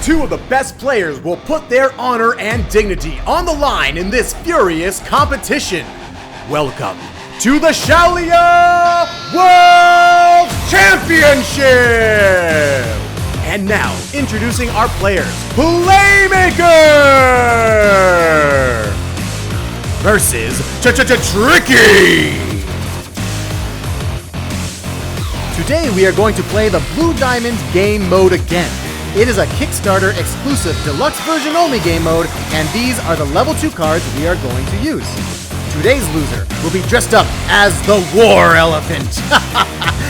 Two of the best players will put their honor and dignity on the line in this furious competition. Welcome to the Shaolia World Championship! And now, introducing our players, Playmaker versus Tricky! Today we are going to play the Blue Diamond game mode again. It is a Kickstarter exclusive deluxe version only game mode, and these are the level 2 cards we are going to use. Today's loser will be dressed up as the War Elephant.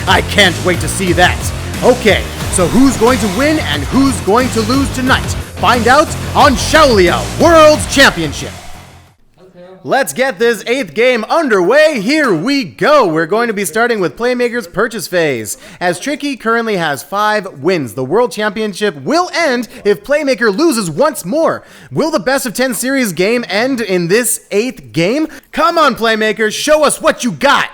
I can't wait to see that. Okay, so who's going to win and who's going to lose tonight? Find out on Shaolia World Championship. Let's get this 8th game underway. Here we go. We're going to be starting with Playmaker's purchase phase. As Tricky currently has 5 wins, the World Championship will end if Playmaker loses once more. Will the best of 10 series game end in this 8th game? Come on, Playmaker, show us what you got.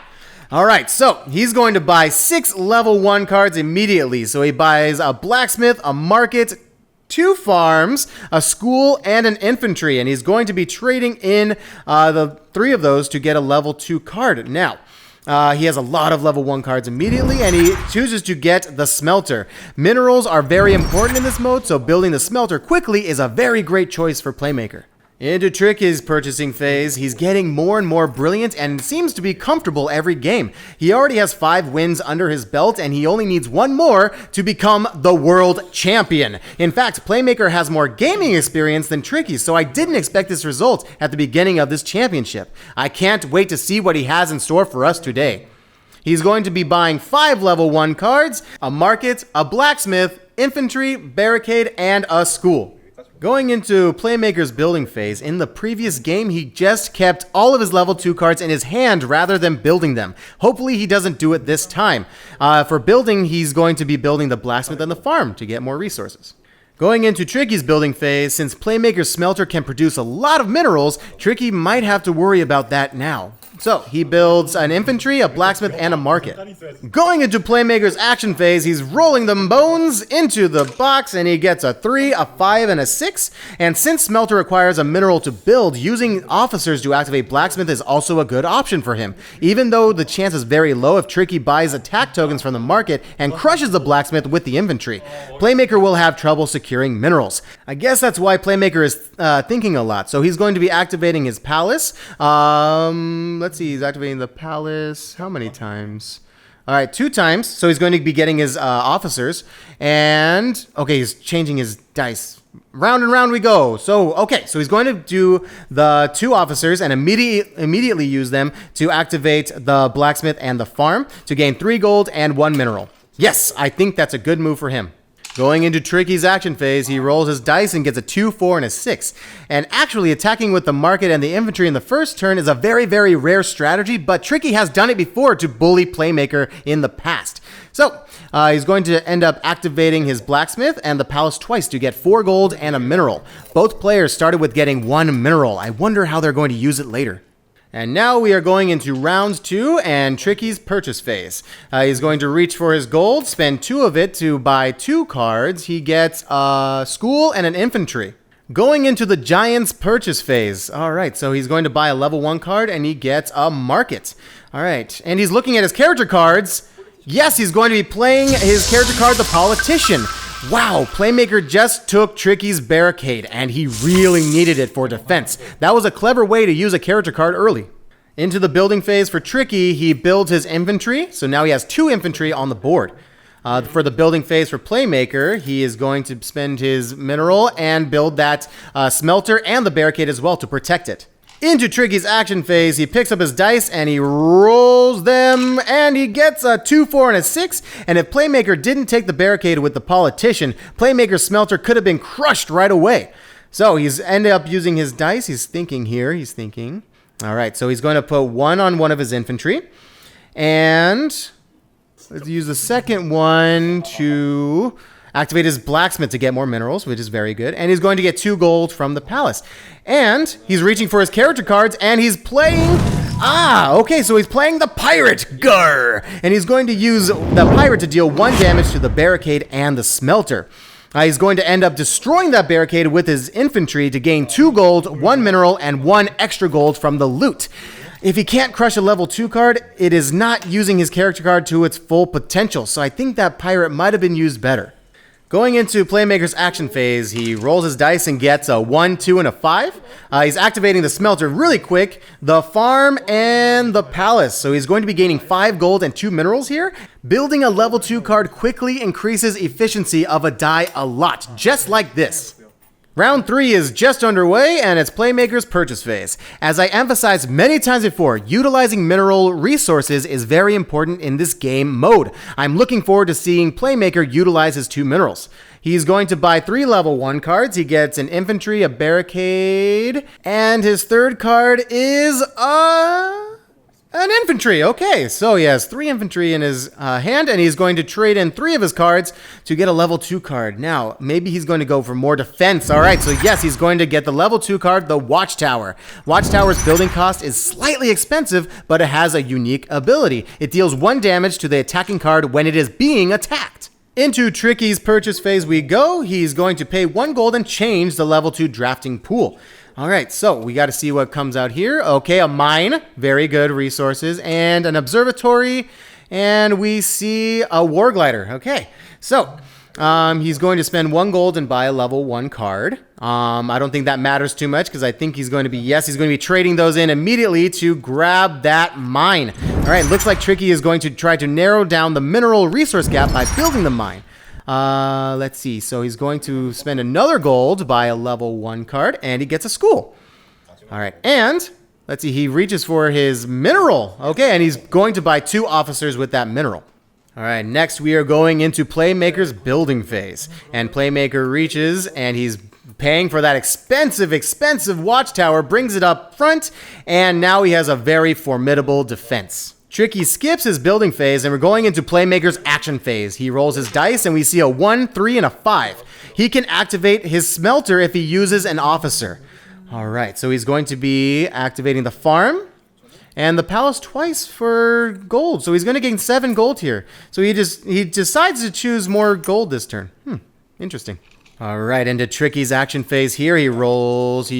Alright, so he's going to buy 6 level 1 cards immediately. So he buys a blacksmith, a market, 2 farms, a school, and an infantry, and he's going to be trading in the 3 of those to get a level 2 card. Now, he has a lot of level 1 cards immediately, and he chooses to get the smelter. Minerals are very important in this mode, so building the smelter quickly is a very great choice for Playmaker. Into Tricky's purchasing phase, he's getting more and more brilliant and seems to be comfortable every game. He already has 5 wins under his belt, and he only needs 1 more to become the world champion. In fact, Playmaker has more gaming experience than Tricky, so I didn't expect this result at the beginning of this championship. I can't wait to see what he has in store for us today. He's going to be buying 5 level 1 cards, a market, a blacksmith, infantry, barricade, and a school. Going into Playmaker's building phase, in the previous game, he just kept all of his level 2 cards in his hand rather than building them. Hopefully he doesn't do it this time. For building, he's going to be building the blacksmith and the farm to get more resources. Going into Tricky's building phase, since Playmaker's smelter can produce a lot of minerals, Tricky might have to worry about that now. So, he builds an infantry, a blacksmith, and a market. Going into Playmaker's action phase, he's rolling the bones into the box, and he gets a 3, a 5, and a 6. And since Smelter requires a mineral to build, using officers to activate Blacksmith is also a good option for him. Even though the chance is very low if Tricky buys attack tokens from the market and crushes the Blacksmith with the infantry, Playmaker will have trouble securing minerals. I guess that's why Playmaker is thinking a lot. So he's going to be activating his palace. Let's see, he's activating the palace how many times? All right, 2 times. So he's going to be getting his officers. And, okay, he's changing his dice. Round and round we go. So, okay, so he's going to do the 2 officers and immediately use them to activate the blacksmith and the farm to gain 3 gold and 1 mineral. Yes, I think that's a good move for him. Going into Tricky's action phase, he rolls his dice and gets a 2, 4, and a 6. And actually attacking with the market and the infantry in the first turn is a very, very rare strategy, but Tricky has done it before to bully Playmaker in the past. So, he's going to end up activating his blacksmith and the palace twice to get 4 gold and a mineral. Both players started with getting 1 mineral. I wonder how they're going to use it later. And now we are going into round 2 and Tricky's purchase phase. He's going to reach for his gold, spend 2 of it to buy 2 cards. He gets a school and an infantry. Going into the Giant's purchase phase. All right, so he's going to buy a level 1 card and he gets a market. All right, and he's looking at his character cards. Yes, he's going to be playing his character card, the Politician. Wow, Playmaker just took Tricky's barricade, and he really needed it for defense. That was a clever way to use a character card early. Into the building phase for Tricky, he builds his infantry, so now he has 2 infantry on the board. For the building phase for Playmaker, he is going to spend his mineral and build that smelter and the barricade as well to protect it. Into Tricky's action phase, he picks up his dice and he rolls them and he gets a 2, 4, and a 6. And if Playmaker didn't take the barricade with the Politician, Playmaker's smelter could have been crushed right away. So he's ended up using his dice. He's thinking here. He's thinking. All right, so he's going to put 1 on one of his infantry. And let's use the second one to activate his blacksmith to get more minerals, which is very good. And he's going to get 2 gold from the palace. And he's reaching for his character cards, and he's playing... okay, so he's playing the pirate. Grr! And he's going to use the pirate to deal 1 damage to the barricade and the smelter. He's going to end up destroying that barricade with his infantry to gain 2 gold, 1 mineral, and 1 extra gold from the loot. If he can't crush a level 2 card, it is not using his character card to its full potential, so I think that pirate might have been used better. Going into Playmaker's action phase, he rolls his dice and gets a 1, 2, and a 5. He's activating the smelter really quick, the farm, and the palace. So he's going to be gaining 5 gold and 2 minerals here. Building a level 2 card quickly increases efficiency of a die a lot, just like this. Round 3 is just underway, and it's Playmaker's purchase phase. As I emphasized many times before, utilizing mineral resources is very important in this game mode. I'm looking forward to seeing Playmaker utilize his 2 minerals. He's going to buy 3 level 1 cards. He gets an infantry, a barricade, and his 3rd card is an infantry. Okay, so he has 3 infantry in his hand, and he's going to trade in 3 of his cards to get a level 2 card. Now, maybe he's going to go for more defense. All right, so yes, he's going to get the level 2 card, the Watchtower. Watchtower's building cost is slightly expensive, but it has a unique ability. It deals 1 damage to the attacking card when it is being attacked. Into Tricky's purchase phase we go. He's going to pay 1 gold and change the level 2 drafting pool. All right, so we got to see what comes out here. Okay, a mine, very good resources, and an observatory, and we see a war glider. Okay, so he's going to spend 1 gold and buy a level 1 card. I don't think that matters too much because I think he's going to be trading those in immediately to grab that mine. All right, looks like Tricky is going to try to narrow down the mineral resource gap by building the mine. Let's see. So he's going to spend another gold to buy a level 1 card, and he gets a school. All right, and let's see. He reaches for his mineral. Okay, and he's going to buy 2 officers with that mineral. All right, next we are going into Playmaker's building phase, and Playmaker reaches, and he's paying for that expensive watchtower, brings it up front, and now he has a very formidable defense. Tricky skips his building phase, and we're going into Playmaker's action phase. He rolls his dice, and we see a 1, 3, and a 5. He can activate his smelter if he uses an officer. All right, so he's going to be activating the farm and the palace twice for gold. So he's going to gain 7 gold here. So he decides to choose more gold this turn. Interesting. All right, into Tricky's action phase here. He rolls,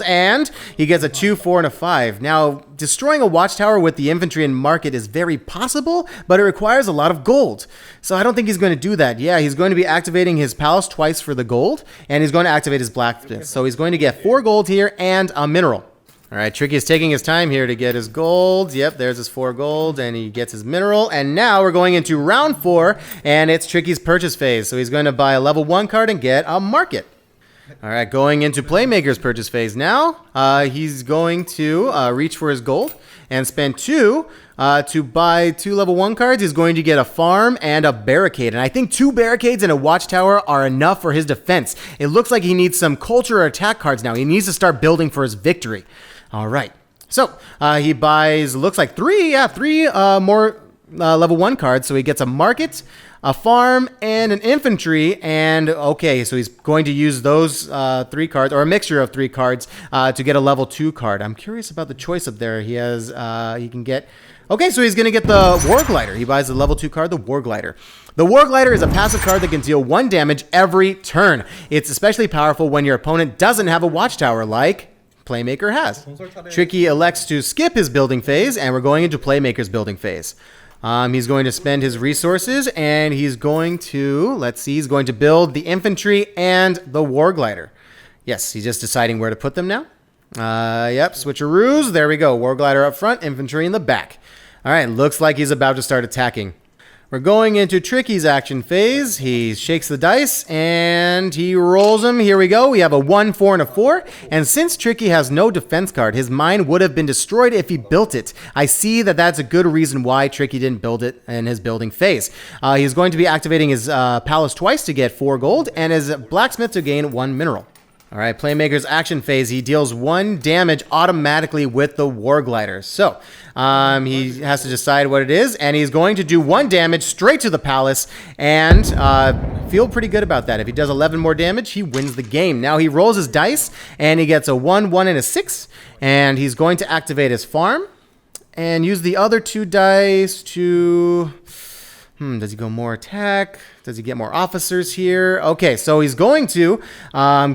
and he gets a 2, 4, and a 5. Now, destroying a watchtower with the infantry and market is very possible, but it requires a lot of gold. So I don't think he's going to do that. Yeah, he's going to be activating his palace twice for the gold, and he's going to activate his blacksmith. So he's going to get 4 gold here and a mineral. All right, Tricky is taking his time here to get his gold. Yep, there's his 4 gold, and he gets his mineral. And now we're going into round 4, and it's Tricky's purchase phase. So he's going to buy a level 1 card and get a market. All right, going into Playmaker's purchase phase now. He's going to reach for his gold and spend 2 to buy 2 level 1 cards. He's going to get a farm and a barricade. And I think 2 barricades and a watchtower are enough for his defense. It looks like he needs some culture or attack cards now. He needs to start building for his victory. All right, so he buys, looks like 3 more level 1 cards. So he gets a market, a farm, and an infantry. And okay, so he's going to use those 3 cards, or a mixture of 3 cards, to get a level 2 card. I'm curious about the choice up there. He has, he can get, okay, so he's going to get the War Glider. He buys the level 2 card, the War Glider. The War Glider is a passive card that can deal 1 damage every turn. It's especially powerful when your opponent doesn't have a watchtower like Playmaker has. Tricky elects to skip his building phase, and we're going into Playmaker's building phase. He's going to spend his resources, and he's going to, let's see, he's going to build the infantry and the War Glider. Yes, he's just deciding where to put them now. Yep, switcheroos. There we go. War Glider up front, infantry in the back. All right, looks like he's about to start attacking. We're going into Tricky's action phase. He shakes the dice, and he rolls them. Here we go. We have a 1, 4, and a 4. And since Tricky has no defense card, his mine would have been destroyed if he built it. I see that that's a good reason why Tricky didn't build it in his building phase. He's going to be activating his palace twice to get 4 gold, and his blacksmith to gain 1 mineral. All right, Playmaker's action phase. He deals 1 damage automatically with the War Glider. So he has to decide what it is, and he's going to do 1 damage straight to the palace and feel pretty good about that. If he does 11 more damage, he wins the game. Now he rolls his dice, and he gets a 1, 1, and a 6, and he's going to activate his farm and use the other 2 dice to... Does he go more attack? Does he get more officers here? Okay, so he's going to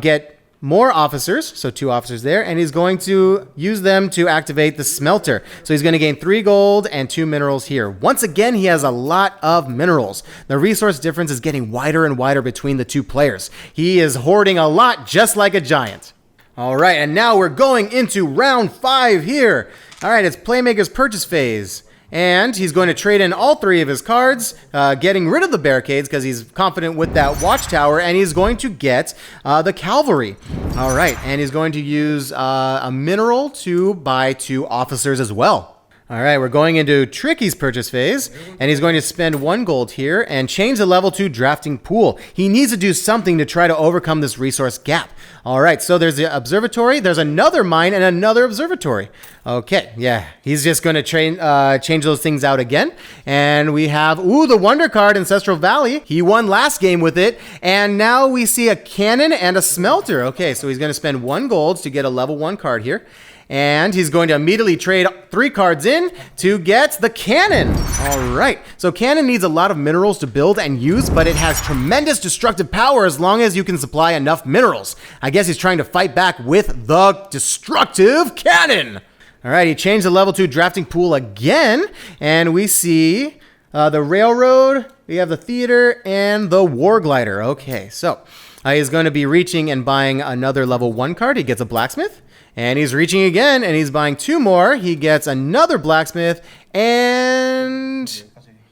get more officers, so 2 officers there, and he's going to use them to activate the smelter. So he's going to gain 3 gold and 2 minerals here. Once again, he has a lot of minerals. The resource difference is getting wider and wider between the 2 players. He is hoarding a lot, just like a giant. All right, and now we're going into round 5 here. All right, it's Playmaker's purchase phase. And he's going to trade in all 3 of his cards, getting rid of the barricades because he's confident with that watchtower, and he's going to get the cavalry. All right, and he's going to use a mineral to buy 2 officers as well. All right, we're going into Tricky's purchase phase, and he's going to spend 1 gold here and change the level 2 drafting pool. He needs to do something to try to overcome this resource gap. All right, so there's the observatory, there's another mine, and another observatory. Okay, yeah, he's just going to change those things out again. And we have, the Wonder card, Ancestral Valley. He won last game with it, and now we see a cannon and a smelter. Okay, so he's going to spend 1 gold to get a level 1 card here. And he's going to immediately trade 3 cards in to get the cannon. All right. So cannon needs a lot of minerals to build and use, but it has tremendous destructive power as long as you can supply enough minerals. I guess he's trying to fight back with the destructive cannon. All right. He changed the level 2 drafting pool again. And we see the railroad, we have the theater, and the war glider. Okay. So he's going to be reaching and buying another level 1 card. He gets a blacksmith. And he's reaching again, and he's buying 2 more. He gets another blacksmith and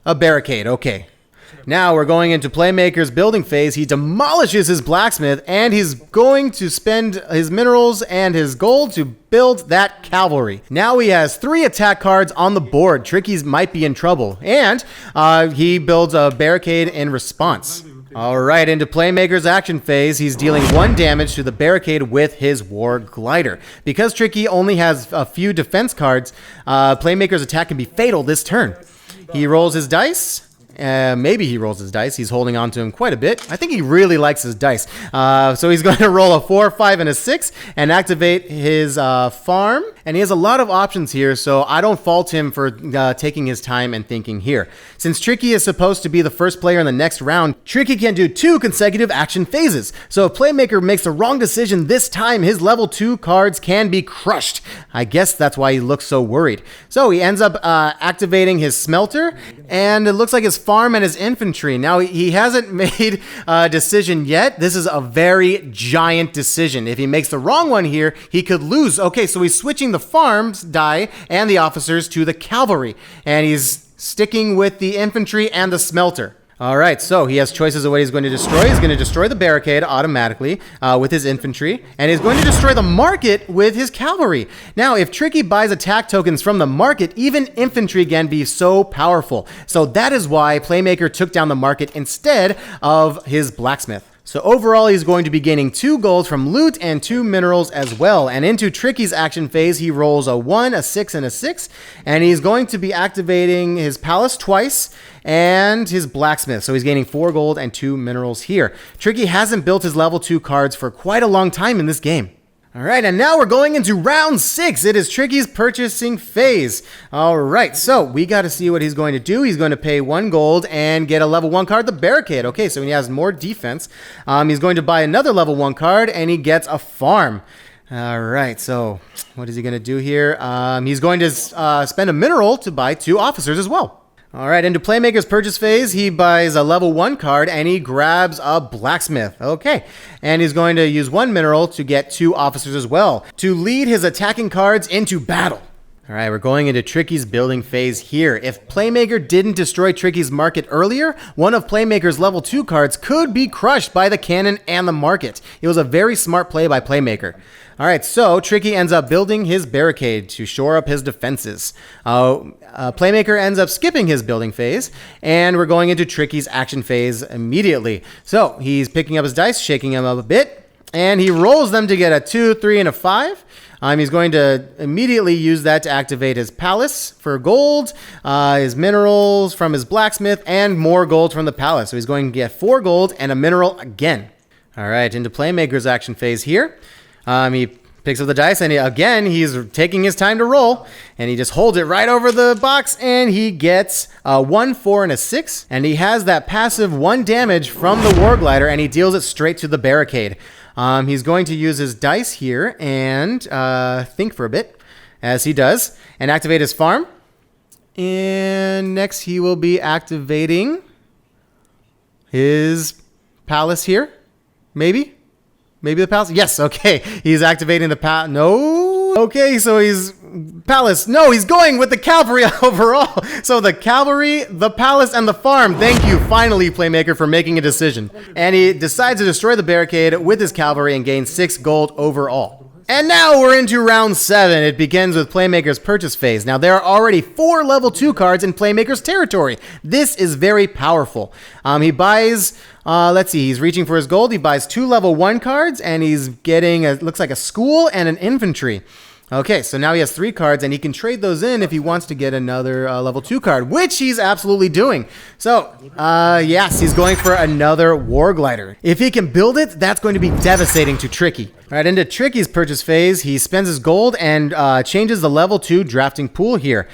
a barricade. Okay. Now we're going into Playmaker's building phase. He demolishes his blacksmith, and he's going to spend his minerals and his gold to build that cavalry. Now he has 3 attack cards on the board. Tricky's might be in trouble. And he builds a barricade in response. All right, into Playmaker's action phase, he's dealing 1 damage to the barricade with his War Glider. Because Tricky only has a few defense cards, Playmaker's attack can be fatal this turn. He rolls his dice. Maybe he rolls his dice. He's holding on to him quite a bit. I think he really likes his dice. So he's going to roll a 4, 5, and a 6 and activate his farm. And he has a lot of options here, so I don't fault him for taking his time and thinking here. Since Tricky is supposed to be the first player in the next round, Tricky can do 2 consecutive action phases. So if Playmaker makes the wrong decision this time, his level 2 cards can be crushed. I guess that's why he looks so worried. So he ends up activating his smelter, and it looks like his farm and his infantry. Now, he hasn't made a decision yet. This is a very giant decision. If he makes the wrong one here, he could lose. Okay, so he's switching the farms die and the officers to the cavalry, and he's sticking with the infantry and the smelter. All right, so he has choices of what he's going to destroy. He's going to destroy the barricade automatically with his infantry, and he's going to destroy the market with his cavalry. Now, if Tricky buys attack tokens from the market, even infantry can be so powerful. So that is why Playmaker took down the market instead of his blacksmith. So overall, he's going to be gaining 2 gold from loot and 2 minerals as well. And into Tricky's action phase, he rolls a 1, a 6, and a 6. And he's going to be activating his palace twice and his blacksmith. So he's gaining 4 gold and 2 minerals here. Tricky hasn't built his level 2 cards for quite a long time in this game. All right, and now we're going into round 6. It is Tricky's purchasing phase. All right, so we got to see what he's going to do. He's going to pay 1 gold and get a level 1 card, the barricade. Okay, so he has more defense. He's going to buy another level 1 card, and he gets a farm. All right, so what is he going to do here? He's going to spend a mineral to buy 2 officers as well. All right, into Playmaker's purchase phase, he buys a level 1 card and he grabs a blacksmith. Okay, and he's going to use 1 mineral to get 2 officers as well to lead his attacking cards into battle. All right, we're going into Tricky's building phase here. If Playmaker didn't destroy Tricky's market earlier, one of Playmaker's level 2 cards could be crushed by the cannon and the market. It was a very smart play by Playmaker. All right, so Tricky ends up building his barricade to shore up his defenses. Playmaker ends up skipping his building phase, and we're going into Tricky's action phase immediately. So he's picking up his dice, shaking them up a bit, and he rolls them to get a 2, 3, and a 5. He's going to immediately use that to activate his palace for gold, his minerals from his blacksmith, and more gold from the palace. So he's going to get 4 gold and a mineral again. All right, into Playmaker's action phase here. He Picks up the dice, and again, he's taking his time to roll, and he just holds it right over the box, and he gets a 1, 4, and a 6, and he has that passive 1 damage from the War Glider, and he deals it straight to the barricade. He's going to use his dice here and think for a bit, as he does, and activate his farm. And next, he will be activating his palace here, maybe? Maybe the palace? Yes, okay. He's activating the palace. No. Okay, so he's palace. No, he's going with the cavalry overall. So the cavalry, the palace, and the farm. Thank you, finally, Playmaker, for making a decision. And he decides to destroy the barricade with his cavalry and gain 6 gold overall. And now we're into round 7. It begins with Playmaker's purchase phase. Now, there are already 4 level 2 cards in Playmaker's territory. This is very powerful. He buys, let's see, he's reaching for his gold. He buys 2 level 1 cards, and he's getting, looks like a school and an infantry. Okay, so now he has 3 cards, and he can trade those in if he wants to get another level 2 card, which he's absolutely doing. So, yes, he's going for another War Glider. If he can build it, that's going to be devastating to Tricky. All right, into Tricky's purchase phase, he spends his gold and changes the level 2 drafting pool here.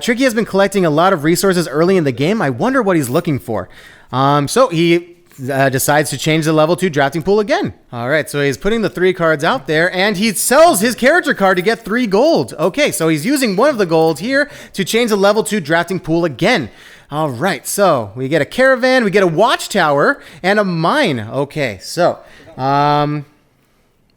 Tricky has been collecting a lot of resources early in the game. I wonder what he's looking for. So he decides to change the level 2 drafting pool again. All right, so he's putting the 3 cards out there, and he sells his character card to get 3 gold. Okay, so he's using one of the gold here to change the level 2 drafting pool again. All right, so we get a caravan, we get a watchtower, and a mine. Okay, so,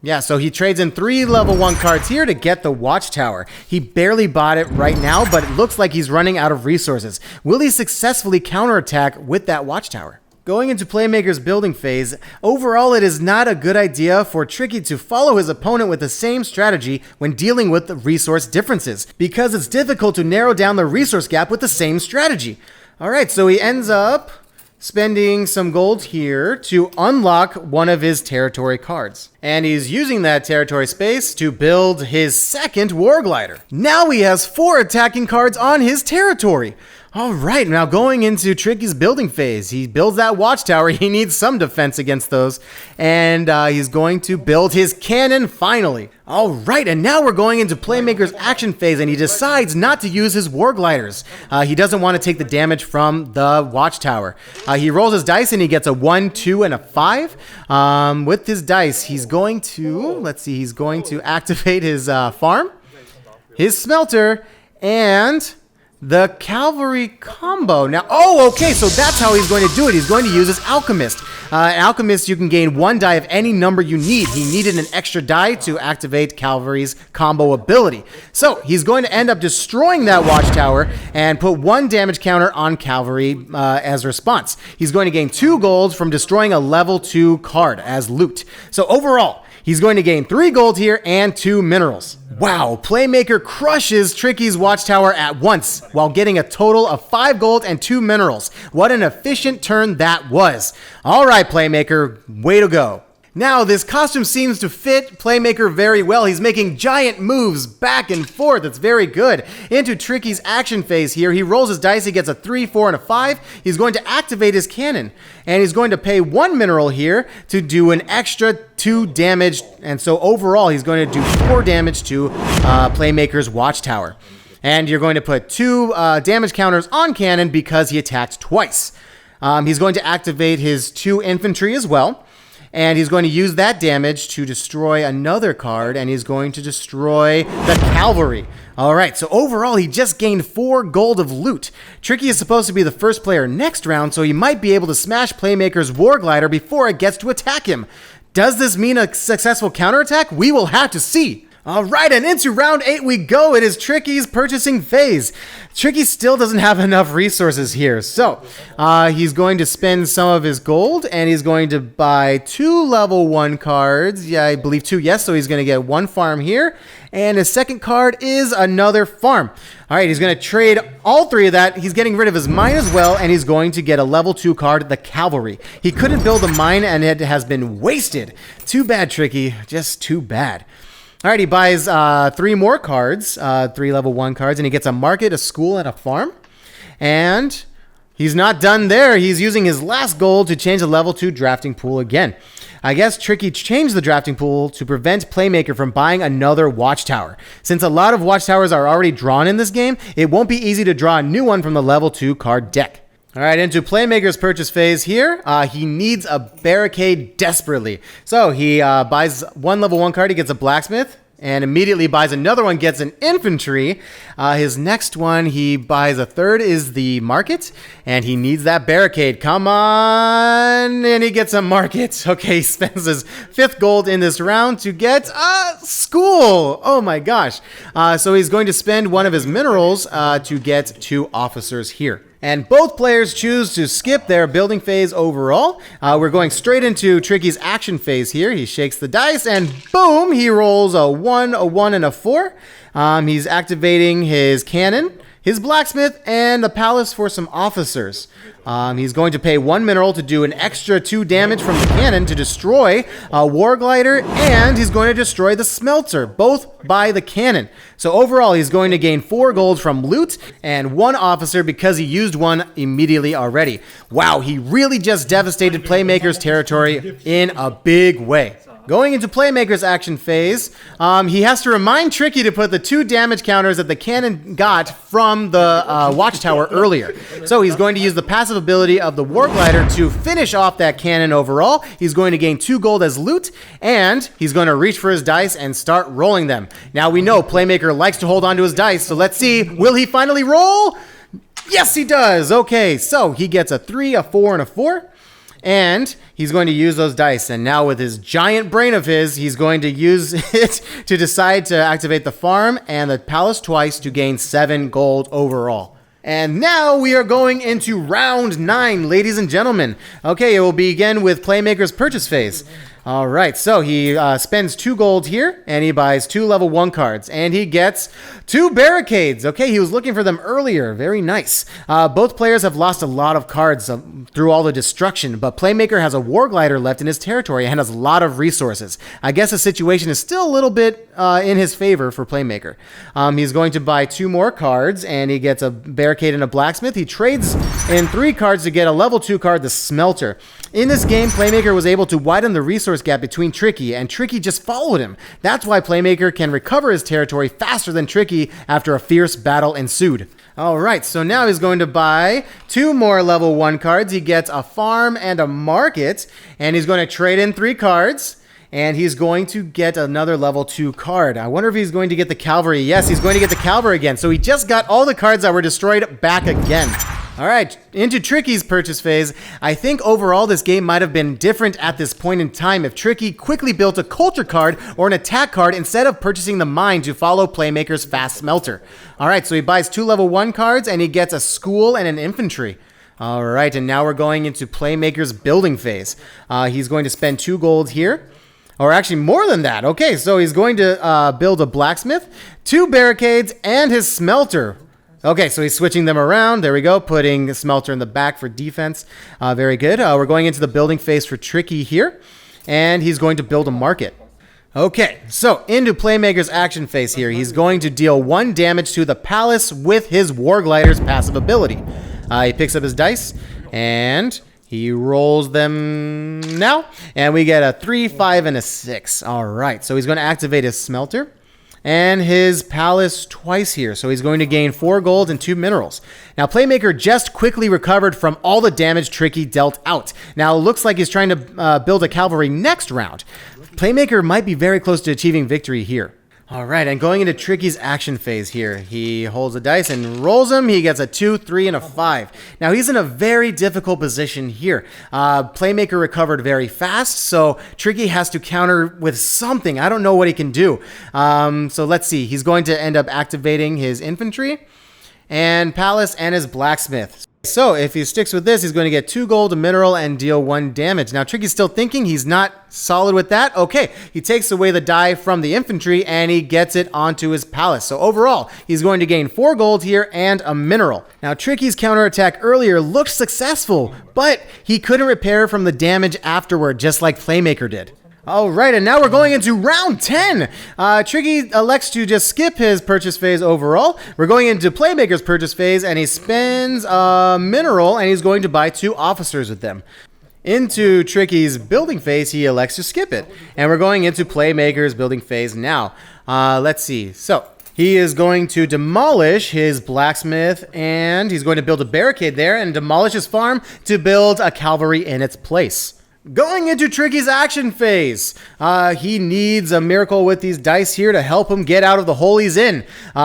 yeah, so he trades in 3 level 1 cards here to get the watchtower. He barely bought it right now, but it looks like he's running out of resources. Will he successfully counterattack with that watchtower? Going into Playmaker's building phase, overall it is not a good idea for Tricky to follow his opponent with the same strategy when dealing with the resource differences, because it's difficult to narrow down the resource gap with the same strategy. Alright, so he ends up spending some gold here to unlock one of his territory cards. And he's using that territory space to build his second War Glider. Now he has 4 attacking cards on his territory. All right, now going into Tricky's building phase. He builds that watchtower. He needs some defense against those. And he's going to build his cannon finally. All right, and now we're going into Playmaker's action phase, and he decides not to use his War Gliders. He doesn't want to take the damage from the watchtower. He rolls his dice, and he gets a 1, 2, and a 5. With his dice, he's going to, let's see, he's going to activate his farm, his smelter, and the cavalry combo. Now, oh, okay, so that's how he's going to do it. He's going to use his alchemist. Alchemist, you can gain 1 die of any number you need. He needed an extra die to activate cavalry's combo ability. So he's going to end up destroying that watchtower and put 1 damage counter on cavalry as a response. He's going to gain 2 gold from destroying a level 2 card as loot. So overall, he's going to gain 3 gold here and 2 minerals. Wow, Playmaker crushes Tricky's watchtower at once while getting a total of 5 gold and 2 minerals. What an efficient turn that was. All right, Playmaker, way to go. Now, this costume seems to fit Playmaker very well. He's making giant moves back and forth. It's very good. Into Tricky's action phase here. He rolls his dice. He gets a 3, 4, and a 5. He's going to activate his cannon. And he's going to pay 1 mineral here to do an extra 2 damage. And so overall, he's going to do 4 damage to Playmaker's watchtower. And you're going to put 2 damage counters on cannon because he attacked twice. He's going to activate his 2 infantry as well. And he's going to use that damage to destroy another card, and he's going to destroy the cavalry. All right, so overall, he just gained 4 gold of loot. Tricky is supposed to be the first player next round, so he might be able to smash Playmaker's War Glider before it gets to attack him. Does this mean a successful counterattack? We will have to see. All right, and into round 8 we go. It is Tricky's purchasing phase. Tricky still doesn't have enough resources here. So he's going to spend some of his gold, and he's going to buy 2 level 1 cards. Yeah, I believe 2, yes. So he's going to get 1 farm here. And his second card is another farm. All right, he's going to trade all 3 of that. He's getting rid of his mine as well, and he's going to get a level 2 card, the cavalry. He couldn't build a mine, and it has been wasted. Too bad, Tricky. Just too bad. All right, he buys 3 more cards, 3 level 1 cards, and he gets a market, a school, and a farm. And He's not done there. He's using his last gold to change the level 2 drafting pool again. I guess Tricky changed the drafting pool to prevent Playmaker from buying another watchtower. Since a lot of watchtowers are already drawn in this game, it won't be easy to draw a new one from the level 2 card deck. All right, into Playmaker's purchase phase here. He needs a barricade desperately. So he buys one level 1 card, he gets a blacksmith, and immediately buys another one, gets an infantry. His next one, he buys a third, is the market, and he needs that barricade. Come on, and he gets a market. Okay, he spends his 5th gold in this round to get a school. Oh my gosh. So he's going to spend one of his minerals to get 2 officers here. And both players choose to skip their building phase overall. We're going straight into Tricky's action phase here. He shakes the dice and boom, he rolls a 1, a 1, and a 4. He's activating his cannon, his blacksmith, and the palace for some officers. He's going to pay 1 mineral to do an extra 2 damage from the cannon to destroy a war glider, and he's going to destroy the smelter, both by the cannon. So overall, he's going to gain 4 gold from loot and 1 officer because he used 1 immediately already. Wow, he really just devastated Playmaker's territory in a big way. Going into Playmaker's action phase, he has to remind Tricky to put the 2 damage counters that the cannon got from the watchtower earlier. So he's going to use the passive ability of the War Glider to finish off that cannon overall. He's going to gain 2 gold as loot, and he's going to reach for his dice and start rolling them. Now we know Playmaker likes to hold on to his dice, so let's see, will he finally roll? Yes, he does. Okay, so he gets a 3, a 4, and a 4. And he's going to use those dice. And now with his giant brain of his, he's going to use it to decide to activate the farm and the palace twice to gain 7 gold overall. And now we are going into round 9, ladies and gentlemen. Okay, it will begin with Playmaker's purchase phase. All right, so he spends 2 gold here, and he buys 2 level 1 cards, and he gets 2 barricades. Okay, he was looking for them earlier. Very nice. Both players have lost a lot of cards through all the destruction, but Playmaker has a War Glider left in his territory and has a lot of resources. I guess the situation is still a little bit in his favor for Playmaker. He's going to buy 2 more cards, and he gets a barricade and a blacksmith. He trades in 3 cards to get a level 2 card, the Smelter. In this game, Playmaker was able to widen the resource gap between Tricky, and Tricky just followed him. That's why Playmaker can recover his territory faster than Tricky after a fierce battle ensued. Alright, so now he's going to buy 2 more level 1 cards. He gets a farm and a market, and he's going to trade in 3 cards. And he's going to get another level 2 card. I wonder if he's going to get the cavalry. Yes, he's going to get the cavalry again. So he just got all the cards that were destroyed back again. All right, into Tricky's purchase phase. I think overall this game might have been different at this point in time if Tricky quickly built a culture card or an attack card instead of purchasing the mine to follow Playmaker's fast smelter. All right, so he buys 2 level 1 cards and he gets a school and an infantry. All right, and now we're going into Playmaker's building phase. He's going to spend 2 gold here. Or actually more than that. Okay, so he's going to build a blacksmith, 2 barricades, and his smelter. Okay, so he's switching them around. There we go, putting the smelter in the back for defense. Very good. We're going into the building phase for Tricky here. And he's going to build a market. Okay, so into Playmaker's action phase here. He's going to deal 1 damage to the palace with his War Glider's passive ability. He picks up his dice, and he rolls them now, and we get a 3, 5, and a 6. All right, so he's going to activate his smelter and his palace twice here. So he's going to gain 4 gold and 2 minerals. Now, Playmaker just quickly recovered from all the damage Tricky dealt out. Now, it looks like he's trying to build a cavalry next round. Playmaker might be very close to achieving victory here. All right, and going into Tricky's action phase here. He holds a dice and rolls them. He gets a 2, 3, and a 5. Now, he's in a very difficult position here. Playmaker recovered very fast, so Tricky has to counter with something. I don't know what he can do. So let's see. He's going to end up activating his infantry and palace and his blacksmith. So if he sticks with this, he's going to get 2 gold, a mineral, and deal 1 damage. Now, Tricky's still thinking. He's not solid with that. Okay, he takes away the die from the infantry, and he gets it onto his palace. So overall, he's going to gain 4 gold here and a mineral. Now, Tricky's counterattack earlier looked successful, but he couldn't repair from the damage afterward, just like Playmaker did. All right, and now we're going into round 10. Tricky elects to just skip his purchase phase overall. We're going into Playmaker's purchase phase, and he spends a mineral, and he's going to buy 2 officers with them. Into Tricky's building phase, he elects to skip it. And we're going into Playmaker's building phase now. Let's see. So he is going to demolish his blacksmith, and he's going to build a barricade there and demolish his farm to build a cavalry in its place. Going into Tricky's action phase, he needs a miracle with these dice here to help him get out of the hole he's in.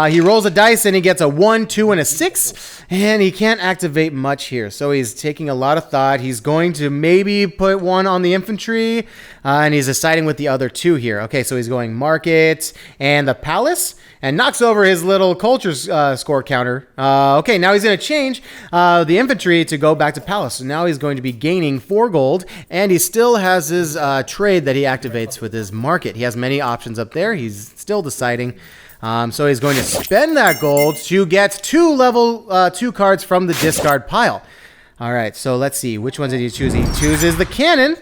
He rolls a dice and he gets a 1, 2, and a 6, and he can't activate much here. So he's taking a lot of thought. He's going to maybe put 1 on the infantry, and he's deciding with the other 2 here. Okay, so he's going market and the palace, and knocks over his little culture score counter. Okay, now he's going to change the infantry to go back to palace. So now he's going to be gaining 4 gold, and he still has his trade that he activates with his market. He has many options up there. He's still deciding. So he's going to spend that gold to get 2 level 2 cards from the discard pile. All right, so let's see. Which ones did he choose? He chooses the cannon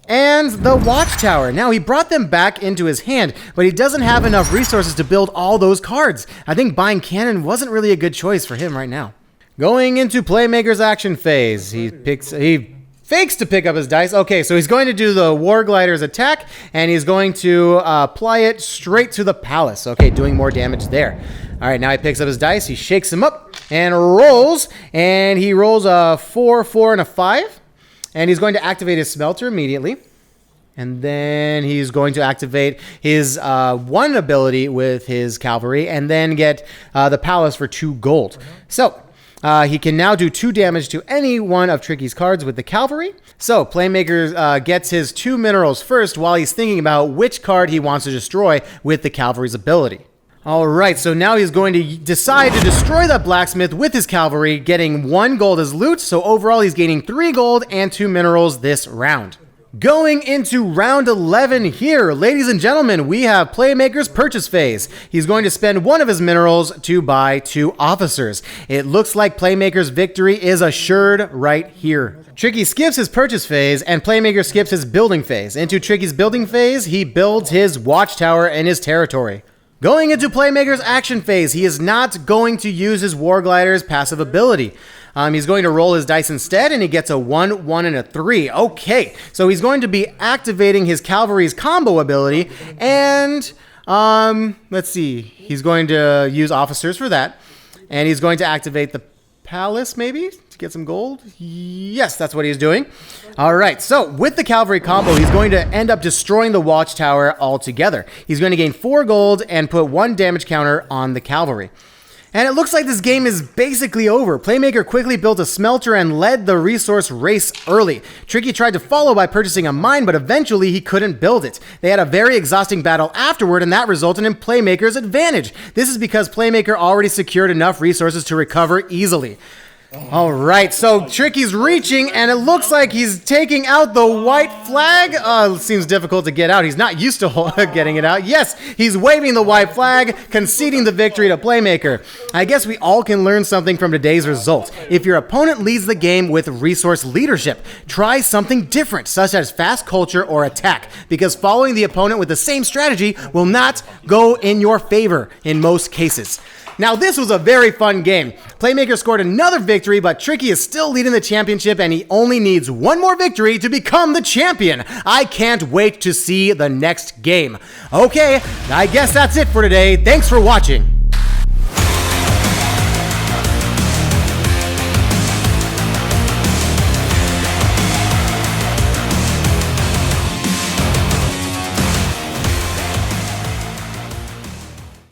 and the watchtower. Now, he brought them back into his hand, but he doesn't have enough resources to build all those cards. I think buying cannon wasn't really a good choice for him right now. Going into Playmaker's action phase, he fakes to pick up his dice. Okay, so he's going to do the War Glider's attack, and he's going to apply it straight to the palace. Okay, doing more damage there. All right, now he picks up his dice, he shakes them up, and rolls, and he rolls a 4, 4, and a 5. And he's going to activate his smelter immediately. And then he's going to activate his 1 ability with his cavalry, and then get the palace for 2 gold. So he can now do 2 damage to any one of Tricky's cards with the cavalry. So Playmaker gets his 2 minerals first while he's thinking about which card he wants to destroy with the cavalry's ability. All right, so now he's going to decide to destroy that blacksmith with his cavalry, getting 1 gold as loot. So overall, he's gaining 3 gold and 2 minerals this round. Going into round 11 here, ladies and gentlemen, we have Playmaker's purchase phase. He's going to spend 1 of his minerals to buy 2 officers. It looks like Playmaker's victory is assured right here. Tricky skips his purchase phase, and Playmaker skips his building phase. Into Tricky's building phase, he builds his watchtower in his territory. Going into Playmaker's action phase, he is not going to use his War Glider's passive ability. He's going to roll his dice instead, and he gets a 1, 1, and a 3. Okay, so he's going to be activating his cavalry's combo ability, and let's see, he's going to use officers for that, and he's going to activate the palace, maybe, to get some gold. Yes, that's what he's doing. All right, so with the cavalry combo, he's going to end up destroying the watchtower altogether. He's going to gain 4 gold and put 1 damage counter on the cavalry. And it looks like this game is basically over. Playmaker quickly built a smelter and led the resource race early. Tricky tried to follow by purchasing a mine, but eventually he couldn't build it. They had a very exhausting battle afterward, and that resulted in Playmaker's advantage. This is because Playmaker already secured enough resources to recover easily. All right, so Tricky's reaching, and it looks like he's taking out the white flag. It seems difficult to get out. He's not used to getting it out. Yes, he's waving the white flag, conceding the victory to Playmaker. I guess we all can learn something from today's result. If your opponent leads the game with resource leadership, try something different, such as fast culture or attack, because following the opponent with the same strategy will not go in your favor in most cases. Now, this was a very fun game. Playmaker scored another victory, but Tricky is still leading the championship, and he only needs 1 more victory to become the champion. I can't wait to see the next game. Okay, I guess that's it for today. Thanks for watching.